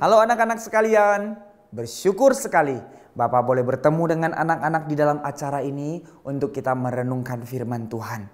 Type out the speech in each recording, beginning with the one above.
Halo anak-anak sekalian, bersyukur sekali Bapak boleh bertemu dengan anak-anak di dalam acara ini untuk kita merenungkan firman Tuhan.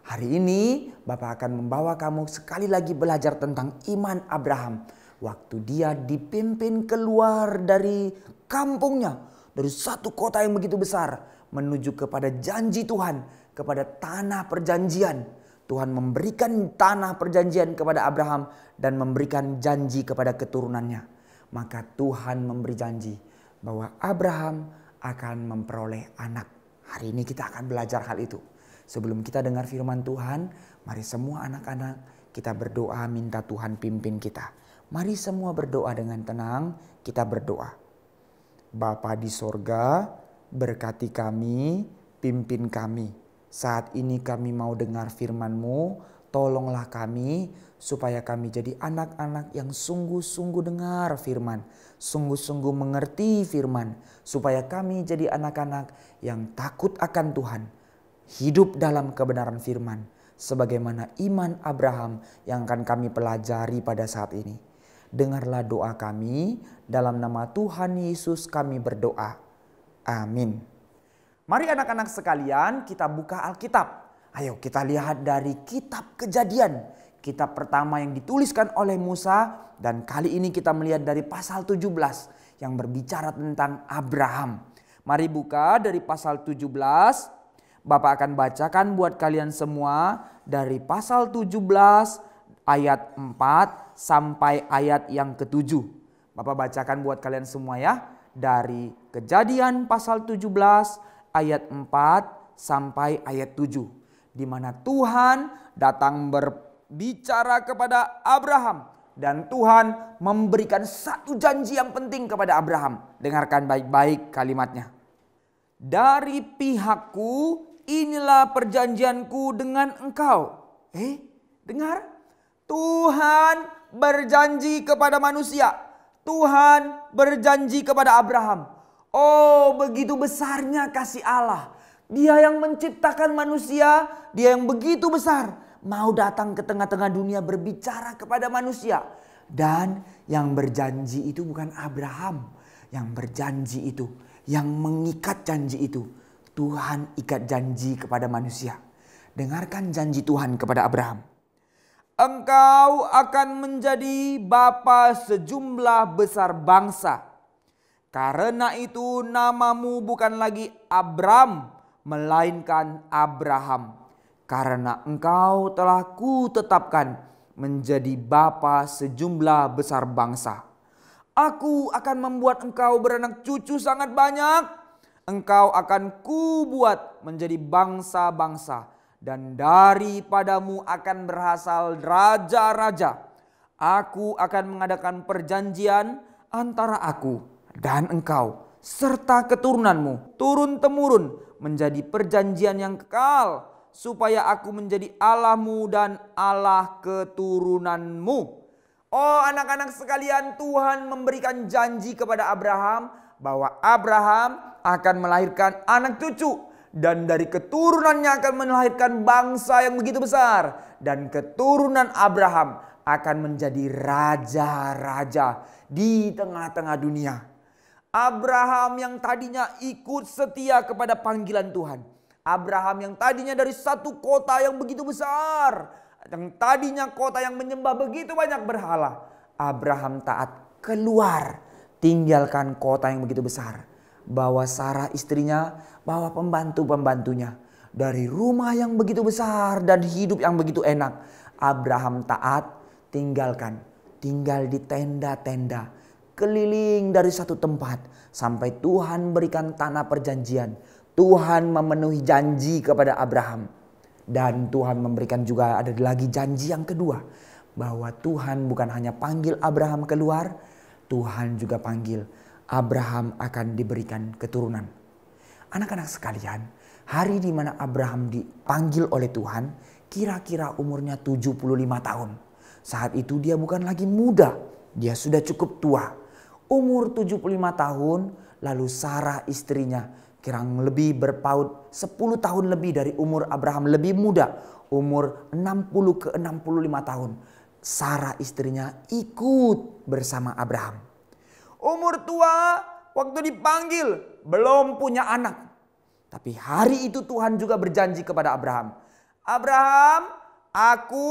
Hari ini Bapak akan membawa kamu sekali lagi belajar tentang iman Abraham. Waktu dia dipimpin keluar dari kampungnya, dari satu kota yang begitu besar, menuju kepada janji Tuhan, kepada tanah perjanjian. Tuhan memberikan tanah perjanjian kepada Abraham dan memberikan janji kepada keturunannya. Maka Tuhan memberi janji bahwa Abraham akan memperoleh anak. Hari ini kita akan belajar hal itu. Sebelum kita dengar firman Tuhan, mari semua anak-anak kita berdoa minta Tuhan pimpin kita. Mari semua berdoa dengan tenang, kita berdoa. Bapa di sorga, berkati kami, pimpin kami. Saat ini kami mau dengar firman-Mu, tolonglah kami supaya kami jadi anak-anak yang sungguh-sungguh dengar firman, sungguh-sungguh mengerti firman, supaya kami jadi anak-anak yang takut akan Tuhan, hidup dalam kebenaran firman, sebagaimana iman Abraham yang akan kami pelajari pada saat ini. Dengarlah doa kami, dalam nama Tuhan Yesus kami berdoa. Amin. Mari anak-anak sekalian kita buka Alkitab. Ayo kita lihat dari kitab Kejadian. Kitab pertama yang dituliskan oleh Musa. Dan kali ini kita melihat dari pasal 17 yang berbicara tentang Abraham. Mari buka dari pasal 17. Bapak akan bacakan buat kalian semua dari pasal 17 ayat 4 sampai ayat yang ke-7. Bapak bacakan buat kalian semua ya. Dari Kejadian pasal 17 ayat 4 sampai ayat 7. Di mana Tuhan datang berbicara kepada Abraham. Dan Tuhan memberikan satu janji yang penting kepada Abraham. Dengarkan baik-baik kalimatnya. Dari pihakku inilah perjanjianku dengan engkau. Dengar. Tuhan berjanji kepada manusia. Tuhan berjanji kepada Abraham. Oh, begitu besarnya kasih Allah. Dia yang menciptakan manusia, dia yang begitu besar, mau datang ke tengah-tengah dunia berbicara kepada manusia. Dan yang berjanji itu bukan Abraham. Yang berjanji itu, yang mengikat janji itu, Tuhan ikat janji kepada manusia. Dengarkan janji Tuhan kepada Abraham. Engkau akan menjadi bapa sejumlah besar bangsa. Karena itu namamu bukan lagi Abram, melainkan Abraham. Karena engkau telah kutetapkan menjadi bapa sejumlah besar bangsa. Aku akan membuat engkau beranak cucu sangat banyak. Engkau akan kubuat menjadi bangsa-bangsa. Dan daripadamu akan berasal raja-raja. Aku akan mengadakan perjanjian antara aku dan engkau serta keturunanmu turun-temurun menjadi perjanjian yang kekal, supaya aku menjadi Allahmu dan Allah keturunanmu. Oh anak-anak sekalian, Tuhan memberikan janji kepada Abraham bahwa Abraham akan melahirkan anak cucu. Dan dari keturunannya akan melahirkan bangsa yang begitu besar. Dan keturunan Abraham akan menjadi raja-raja di tengah-tengah dunia. Abraham yang tadinya ikut setia kepada panggilan Tuhan. Abraham yang tadinya dari satu kota yang begitu besar. Yang tadinya kota yang menyembah begitu banyak berhala. Abraham taat keluar, tinggalkan kota yang begitu besar. Bawa Sarah istrinya, bawa pembantu-pembantunya. Dari rumah yang begitu besar dan hidup yang begitu enak. Abraham taat, tinggal di tenda-tenda. Keliling dari satu tempat sampai Tuhan berikan tanah perjanjian. Tuhan memenuhi janji kepada Abraham. Dan Tuhan memberikan juga ada lagi janji yang kedua. Bahwa Tuhan bukan hanya panggil Abraham keluar, Tuhan juga panggil Abraham akan diberikan keturunan. Anak-anak sekalian, hari di mana Abraham dipanggil oleh Tuhan, kira-kira umurnya 75 tahun. Saat itu dia bukan lagi muda, dia sudah cukup tua. Umur 75 tahun, lalu Sarah istrinya kurang lebih berpaut 10 tahun lebih dari umur Abraham, lebih muda. Umur 60 ke 65 tahun. Sarah istrinya ikut bersama Abraham. Umur tua, waktu dipanggil, belum punya anak. Tapi hari itu Tuhan juga berjanji kepada Abraham. Abraham, aku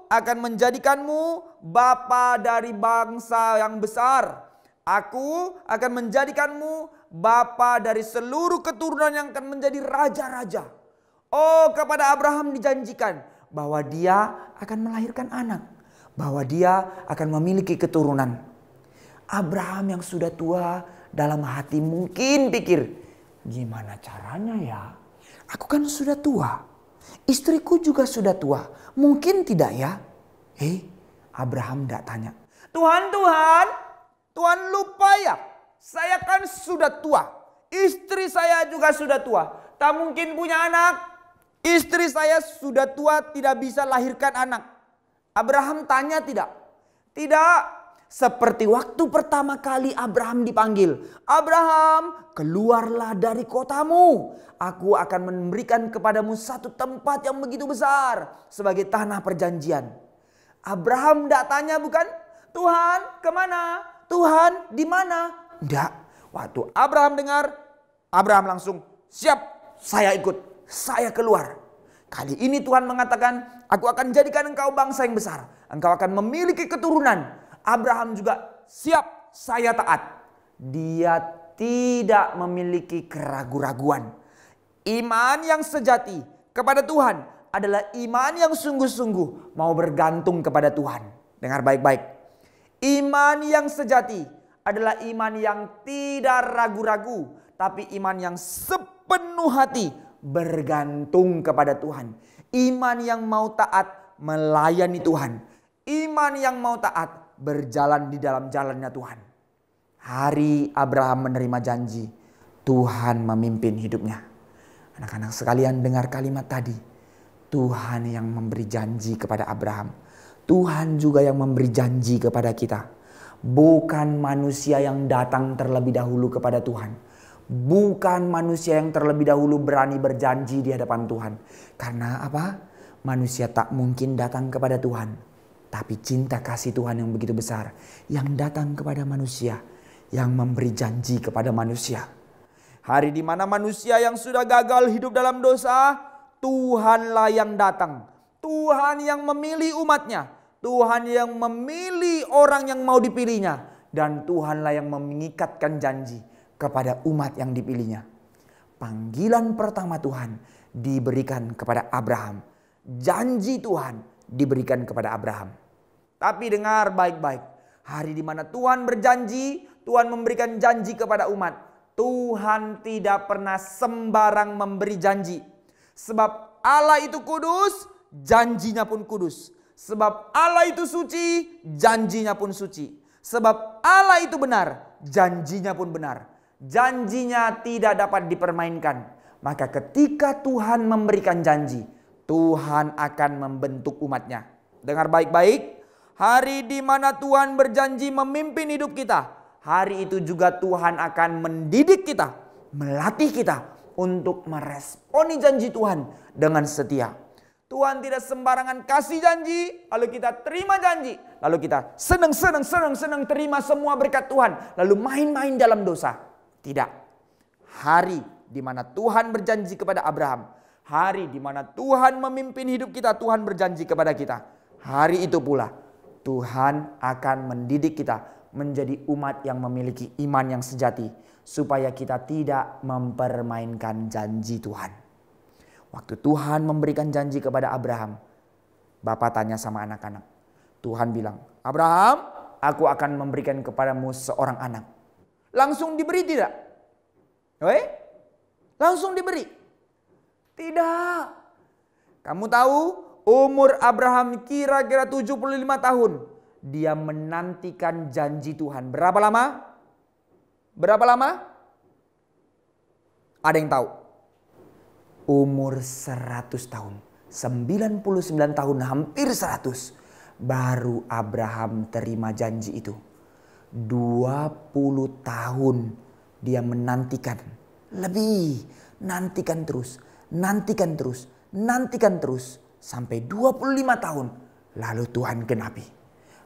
akan menjadikanmu bapa dari bangsa yang besar. Aku akan menjadikanmu bapa dari seluruh keturunan yang akan menjadi raja-raja. Oh, kepada Abraham dijanjikan bahwa dia akan melahirkan anak. Bahwa dia akan memiliki keturunan. Abraham yang sudah tua dalam hati mungkin pikir, gimana caranya ya? Aku kan sudah tua. Istriku juga sudah tua. Mungkin tidak ya? Abraham tidak tanya. Tuhan lupa ya? Saya kan sudah tua. Istri saya juga sudah tua. Tak mungkin punya anak. Istri saya sudah tua, tidak bisa lahirkan anak. Abraham tanya tidak? Tidak. Seperti waktu pertama kali Abraham dipanggil. Abraham, keluarlah dari kotamu. Aku akan memberikan kepadamu satu tempat yang begitu besar sebagai tanah perjanjian. Abraham tidak tanya bukan? Tuhan, kemana? Tuhan, di mana? Tidak. Waktu Abraham dengar, Abraham langsung, siap, saya ikut, saya keluar. Kali ini Tuhan mengatakan, aku akan jadikan engkau bangsa yang besar. Engkau akan memiliki keturunan. Abraham juga siap, saya taat. Dia tidak memiliki keraguan-raguan. Iman yang sejati kepada Tuhan adalah iman yang sungguh-sungguh mau bergantung kepada Tuhan. Dengar baik-baik. Iman yang sejati adalah iman yang tidak ragu-ragu, tapi iman yang sepenuh hati bergantung kepada Tuhan. Iman yang mau taat melayani Tuhan. Iman yang mau taat berjalan di dalam jalannya Tuhan. Hari Abraham menerima janji, Tuhan memimpin hidupnya. Anak-anak sekalian, dengar kalimat tadi. Tuhan yang memberi janji kepada Abraham. Tuhan juga yang memberi janji kepada kita. Bukan manusia yang datang terlebih dahulu kepada Tuhan. Bukan manusia yang terlebih dahulu berani berjanji di hadapan Tuhan. Karena apa? Manusia tak mungkin datang kepada Tuhan. Tapi cinta kasih Tuhan yang begitu besar yang datang kepada manusia, yang memberi janji kepada manusia. Hari di mana manusia yang sudah gagal hidup dalam dosa, Tuhanlah yang datang. Tuhan yang memilih umatnya. Tuhan yang memilih orang yang mau dipilihnya. Dan Tuhanlah yang mengikatkan janji kepada umat yang dipilihnya. Panggilan pertama Tuhan diberikan kepada Abraham. Janji Tuhan diberikan kepada Abraham. Tapi dengar baik-baik. Hari di mana Tuhan berjanji, Tuhan memberikan janji kepada umat. Tuhan tidak pernah sembarang memberi janji. Sebab Allah itu kudus, janjinya pun kudus. Sebab Allah itu suci, janjinya pun suci. Sebab Allah itu benar, janjinya pun benar. Janjinya tidak dapat dipermainkan. Maka ketika Tuhan memberikan janji, Tuhan akan membentuk umatnya. Dengar baik-baik. Hari di mana Tuhan berjanji memimpin hidup kita. Hari itu juga Tuhan akan mendidik kita. Melatih kita untuk meresponi janji Tuhan dengan setia. Tuhan tidak sembarangan kasih janji. Lalu kita terima janji. Lalu kita senang terima semua berkat Tuhan. Lalu main-main dalam dosa. Tidak. Hari di mana Tuhan berjanji kepada Abraham. Hari di mana Tuhan memimpin hidup kita, Tuhan berjanji kepada kita. Hari itu pula Tuhan akan mendidik kita menjadi umat yang memiliki iman yang sejati. Supaya kita tidak mempermainkan janji Tuhan. Waktu Tuhan memberikan janji kepada Abraham, Bapak tanya sama anak-anak. Tuhan bilang, Abraham, aku akan memberikan kepadamu seorang anak. Langsung diberi tidak? Langsung diberi? Tidak. Kamu tahu umur Abraham kira-kira 75 tahun. Dia menantikan janji Tuhan. Berapa lama? Berapa lama? Ada yang tahu? Umur 100 tahun. 99 tahun, hampir 100. Baru Abraham terima janji itu. 20 tahun dia menantikan. Lebih. Nantikan terus. Nantikan terus. Nantikan terus. Sampai 25 tahun. Lalu Tuhan genapi.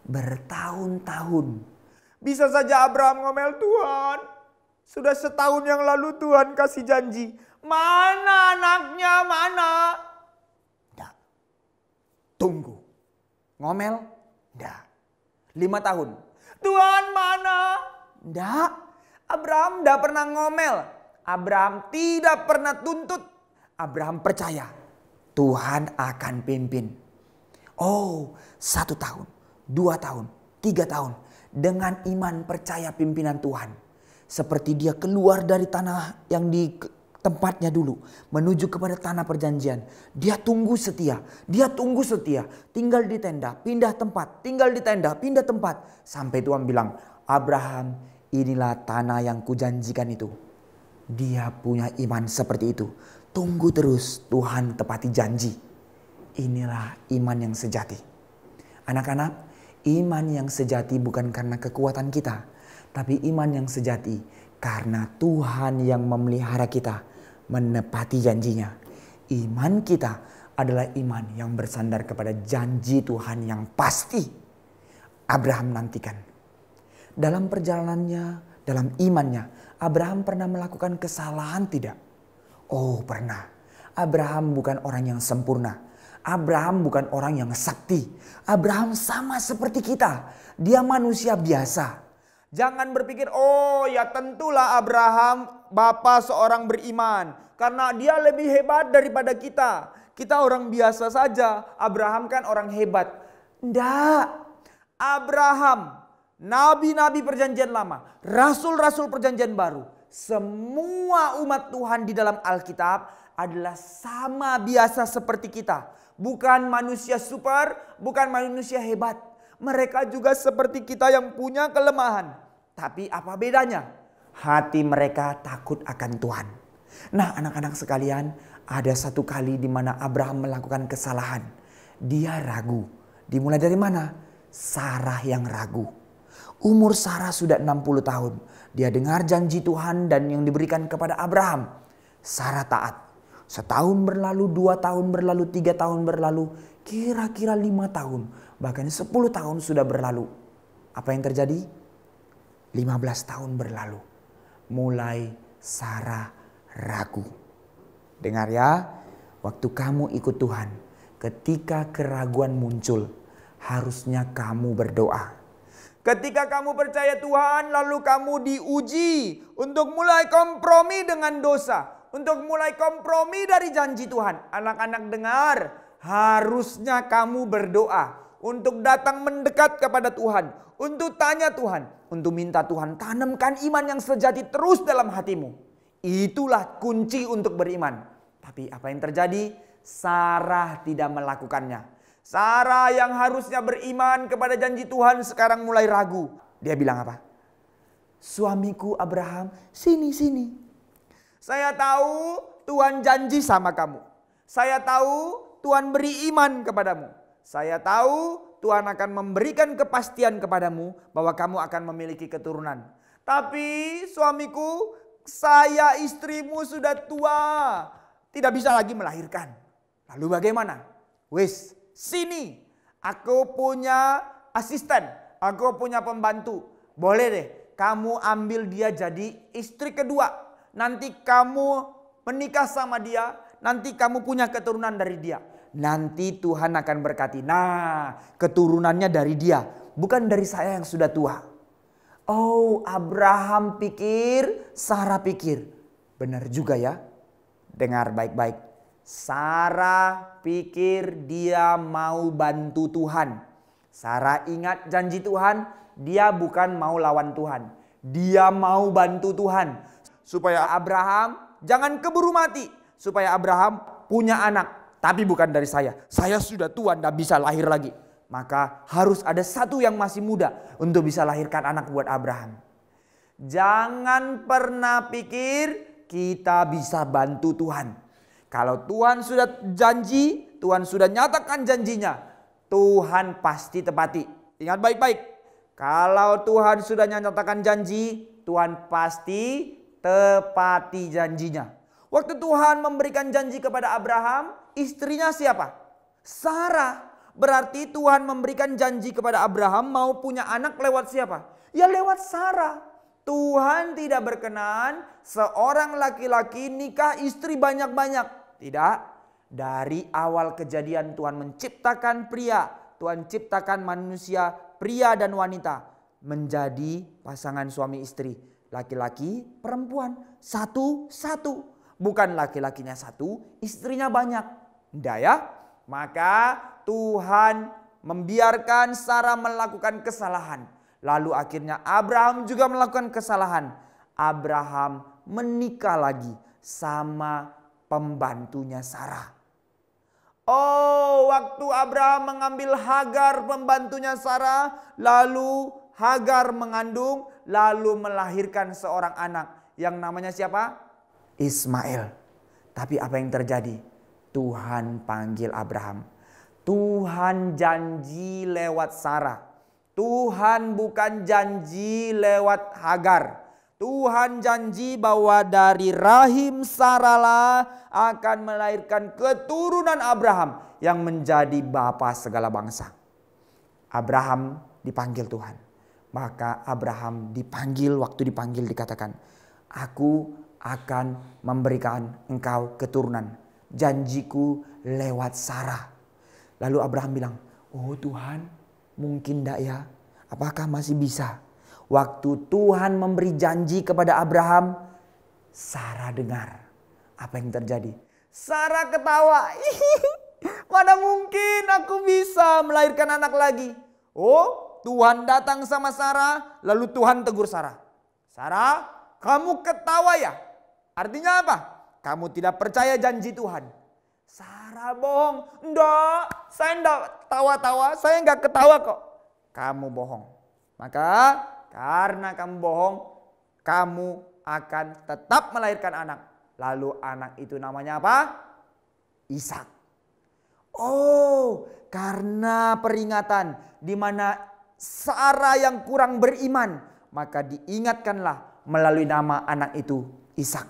Bertahun-tahun. Bisa saja Abraham ngomel, Tuhan, sudah setahun yang lalu Tuhan kasih janji. Mana anaknya, mana? Tidak. Tunggu. Ngomel? Tidak. 5 tahun. Tuhan mana? Tidak. Abraham tidak pernah ngomel. Abraham tidak pernah tuntut. Abraham percaya Tuhan akan pimpin. Oh, 1 tahun, 2 tahun, 3 tahun. Dengan iman percaya pimpinan Tuhan. Seperti dia keluar dari tanah yang di tempatnya dulu. Menuju kepada tanah perjanjian. Dia tunggu setia. Dia tunggu setia. Tinggal di tenda, pindah tempat. Tinggal di tenda, pindah tempat. Sampai Tuhan bilang, Abraham, inilah tanah yang kujanjikan itu. Dia punya iman seperti itu. Tunggu terus Tuhan tepati janji. Inilah iman yang sejati. Anak-anak, iman yang sejati bukan karena kekuatan kita. Tapi iman yang sejati karena Tuhan yang memelihara kita menepati janjinya. Iman kita adalah iman yang bersandar kepada janji Tuhan yang pasti. Abraham nantikan. Dalam perjalanannya, dalam imannya, Abraham pernah melakukan kesalahan tidak? Oh, pernah. Abraham bukan orang yang sempurna. Abraham bukan orang yang sakti. Abraham sama seperti kita. Dia manusia biasa. Jangan berpikir, oh ya tentulah Abraham bapa seorang beriman. Karena dia lebih hebat daripada kita. Kita orang biasa saja. Abraham kan orang hebat. Tidak. Abraham, nabi-nabi perjanjian lama, rasul-rasul perjanjian baru. Semua umat Tuhan di dalam Alkitab adalah sama biasa seperti kita. Bukan manusia super, bukan manusia hebat. Mereka juga seperti kita yang punya kelemahan. Tapi apa bedanya? Hati mereka takut akan Tuhan. Nah, anak-anak sekalian, ada satu kali di mana Abraham melakukan kesalahan. Dia ragu. Dimulai dari mana? Sarah yang ragu. Umur Sarah sudah 60 tahun. Dia dengar janji Tuhan dan yang diberikan kepada Abraham. Sarah taat. Setahun berlalu, 2 tahun berlalu, 3 tahun berlalu. Kira-kira 5 tahun. Bahkan 10 tahun sudah berlalu. Apa yang terjadi? 15 tahun berlalu. Mulai Sarah ragu. Dengar ya, waktu kamu ikut Tuhan, ketika keraguan muncul, harusnya kamu berdoa. Ketika kamu percaya Tuhan, lalu kamu diuji untuk mulai kompromi dengan dosa. Untuk mulai kompromi dari janji Tuhan. Anak-anak dengar, harusnya kamu berdoa. Untuk datang mendekat kepada Tuhan. Untuk tanya Tuhan. Untuk minta Tuhan tanamkan iman yang sejati terus dalam hatimu. Itulah kunci untuk beriman. Tapi apa yang terjadi? Sarah tidak melakukannya. Sarah yang harusnya beriman kepada janji Tuhan sekarang mulai ragu. Dia bilang apa? Suamiku Abraham, sini. Saya tahu Tuhan janji sama kamu. Saya tahu Tuhan beri iman kepadamu. Saya tahu Tuhan akan memberikan kepastian kepadamu bahwa kamu akan memiliki keturunan. Tapi suamiku, saya istrimu sudah tua. Tidak bisa lagi melahirkan. Lalu bagaimana? Wis, sini. Aku punya asisten. Aku punya pembantu. Boleh deh, kamu ambil dia jadi istri kedua. Nanti kamu menikah sama dia. Nanti kamu punya keturunan dari dia. Nanti Tuhan akan berkati. Nah, keturunannya dari dia. Bukan dari saya yang sudah tua. Oh, Abraham pikir, Sarah pikir. Benar juga ya. Dengar baik-baik. Sarah pikir dia mau bantu Tuhan. Sarah ingat janji Tuhan. Dia bukan mau lawan Tuhan. Dia mau bantu Tuhan. Supaya Abraham jangan keburu mati. Supaya Abraham punya anak. Tapi bukan dari saya. Saya sudah tua, tidak bisa lahir lagi. Maka harus ada satu yang masih muda untuk bisa lahirkan anak buat Abraham. Jangan pernah pikir kita bisa bantu Tuhan. Kalau Tuhan sudah janji, Tuhan sudah nyatakan janjinya, Tuhan pasti tepati. Ingat baik-baik. Kalau Tuhan sudah nyatakan janji, Tuhan pasti tepati janjinya. Waktu Tuhan memberikan janji kepada Abraham, istrinya siapa? Sarah. Berarti Tuhan memberikan janji kepada Abraham mau punya anak lewat siapa? Ya lewat Sarah. Tuhan tidak berkenan seorang laki-laki nikah istri banyak-banyak. Tidak. Dari awal kejadian Tuhan menciptakan pria. Tuhan ciptakan manusia, pria dan wanita. Menjadi pasangan suami istri. Laki-laki, perempuan. Satu-satu. Bukan laki-lakinya satu, istrinya banyak. Tidak ya. Maka Tuhan membiarkan Sarah melakukan kesalahan. Lalu akhirnya Abraham juga melakukan kesalahan. Abraham menikah lagi sama pembantunya Sarah. Oh, waktu Abraham mengambil Hagar pembantunya Sarah, lalu Hagar mengandung, lalu melahirkan seorang anak yang namanya siapa? Ismail. Tapi apa yang terjadi? Tuhan panggil Abraham. Tuhan janji lewat Sarah. Tuhan bukan janji lewat Hagar. Tuhan janji bahwa dari rahim Sarah lah akan melahirkan keturunan Abraham yang menjadi bapa segala bangsa. Abraham dipanggil Tuhan. Maka Abraham dipanggil, waktu dipanggil dikatakan, aku akan memberikan engkau keturunan. Janjiku lewat Sarah. Lalu Abraham bilang, oh Tuhan, mungkin enggak ya? Apakah masih bisa? Waktu Tuhan memberi janji kepada Abraham, Sarah dengar. Apa yang terjadi? Sarah ketawa. Mana mungkin aku bisa melahirkan anak lagi? Oh, Tuhan datang sama Sarah, lalu Tuhan tegur Sarah. Sarah, kamu ketawa ya? Artinya apa? Kamu tidak percaya janji Tuhan. Sarah bohong. Enggak, saya enggak tawa-tawa, saya enggak ketawa kok. Kamu bohong. Maka karena kamu bohong, kamu akan tetap melahirkan anak. Lalu anak itu namanya apa? Ishak. Oh, karena peringatan di mana Sarah yang kurang beriman, maka diingatkanlah melalui nama anak itu Ishak.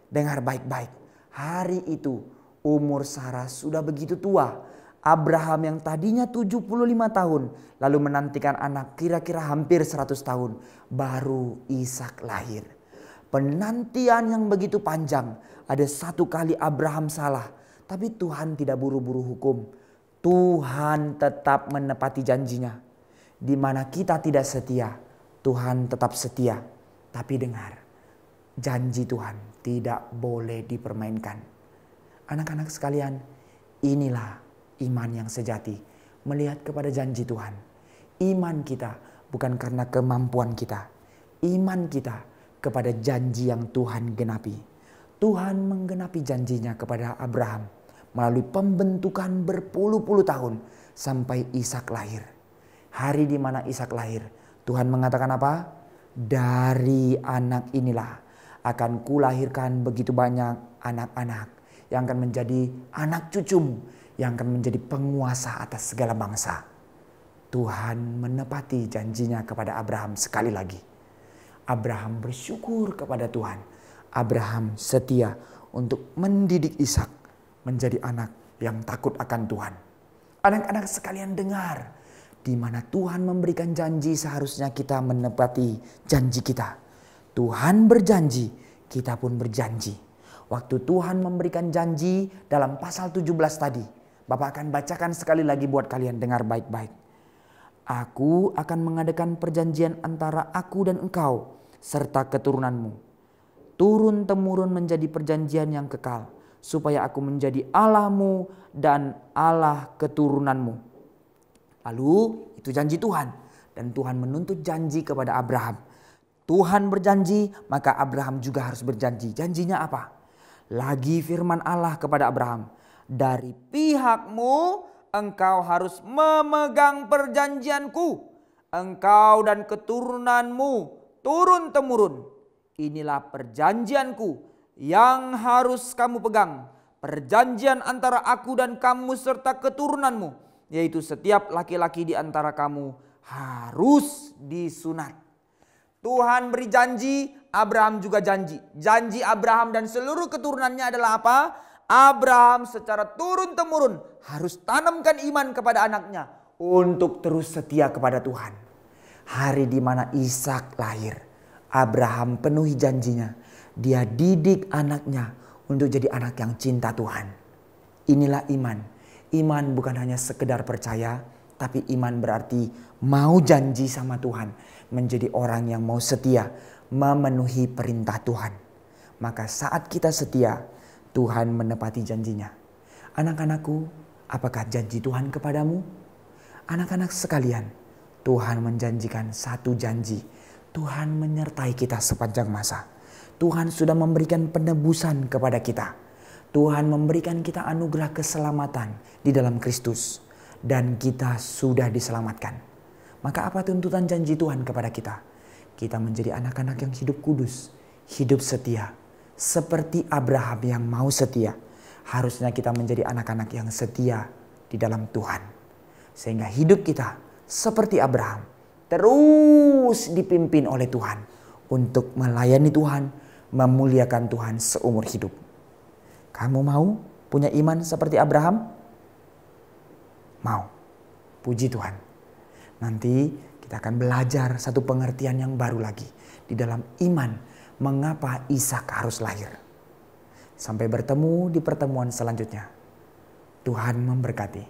Dengar baik-baik. Hari itu umur Sarah sudah begitu tua. Abraham yang tadinya 75 tahun lalu menantikan anak kira-kira hampir 100 tahun. Baru Ishak lahir. Penantian yang begitu panjang. Ada satu kali Abraham salah. Tapi Tuhan tidak buru-buru hukum. Tuhan tetap menepati janjinya. Di mana kita tidak setia, Tuhan tetap setia. Tapi dengar, janji Tuhan tidak boleh dipermainkan. Anak-anak sekalian, inilah iman yang sejati. Melihat kepada janji Tuhan. Iman kita bukan karena kemampuan kita. Iman kita kepada janji yang Tuhan genapi. Tuhan menggenapi janjinya kepada Abraham melalui pembentukan berpuluh-puluh tahun sampai Ishak lahir. Hari di mana Ishak lahir, Tuhan mengatakan apa? Dari anak inilah akan kulahirkan begitu banyak anak-anak yang akan menjadi anak cucumu, yang akan menjadi penguasa atas segala bangsa. Tuhan menepati janjinya kepada Abraham sekali lagi. Abraham bersyukur kepada Tuhan. Abraham setia untuk mendidik Ishak menjadi anak yang takut akan Tuhan. Anak-anak sekalian dengar, di mana Tuhan memberikan janji seharusnya kita menepati janji kita. Tuhan berjanji, kita pun berjanji. Waktu Tuhan memberikan janji dalam pasal 17 tadi, Bapak akan bacakan sekali lagi buat kalian, dengar baik-baik. Aku akan mengadakan perjanjian antara aku dan engkau serta keturunanmu. Turun-temurun menjadi perjanjian yang kekal, supaya aku menjadi Allahmu dan Allah keturunanmu. Lalu itu janji Tuhan. Dan Tuhan menuntut janji kepada Abraham. Tuhan berjanji, maka Abraham juga harus berjanji. Janjinya apa? Lagi firman Allah kepada Abraham. Dari pihakmu engkau harus memegang perjanjianku. Engkau dan keturunanmu turun-temurun. Inilah perjanjianku yang harus kamu pegang. Perjanjian antara aku dan kamu serta keturunanmu. Yaitu setiap laki-laki di antara kamu harus disunat. Tuhan beri janji, Abraham juga janji. Janji Abraham dan seluruh keturunannya adalah apa? Abraham secara turun-temurun harus tanamkan iman kepada anaknya untuk terus setia kepada Tuhan. Hari di mana Ishak lahir, Abraham penuhi janjinya. Dia didik anaknya untuk jadi anak yang cinta Tuhan. Inilah iman. Iman bukan hanya sekedar percaya, tapi iman berarti mau janji sama Tuhan. Menjadi orang yang mau setia, memenuhi perintah Tuhan. Maka saat kita setia, Tuhan menepati janjinya. Anak-anakku, apakah janji Tuhan kepadamu? Anak-anak sekalian, Tuhan menjanjikan satu janji. Tuhan menyertai kita sepanjang masa. Tuhan sudah memberikan penebusan kepada kita. Tuhan memberikan kita anugerah keselamatan di dalam Kristus. Dan kita sudah diselamatkan. Maka apa tuntutan janji Tuhan kepada kita? Kita menjadi anak-anak yang hidup kudus, hidup setia. Seperti Abraham yang mau setia. Harusnya kita menjadi anak-anak yang setia di dalam Tuhan. Sehingga hidup kita seperti Abraham. Terus dipimpin oleh Tuhan. Untuk melayani Tuhan, memuliakan Tuhan seumur hidup. Kamu mau punya iman seperti Abraham? Mau. Puji Tuhan. Nanti kita akan belajar satu pengertian yang baru lagi. Di dalam iman, mengapa Ishak harus lahir. Sampai bertemu di pertemuan selanjutnya. Tuhan memberkati.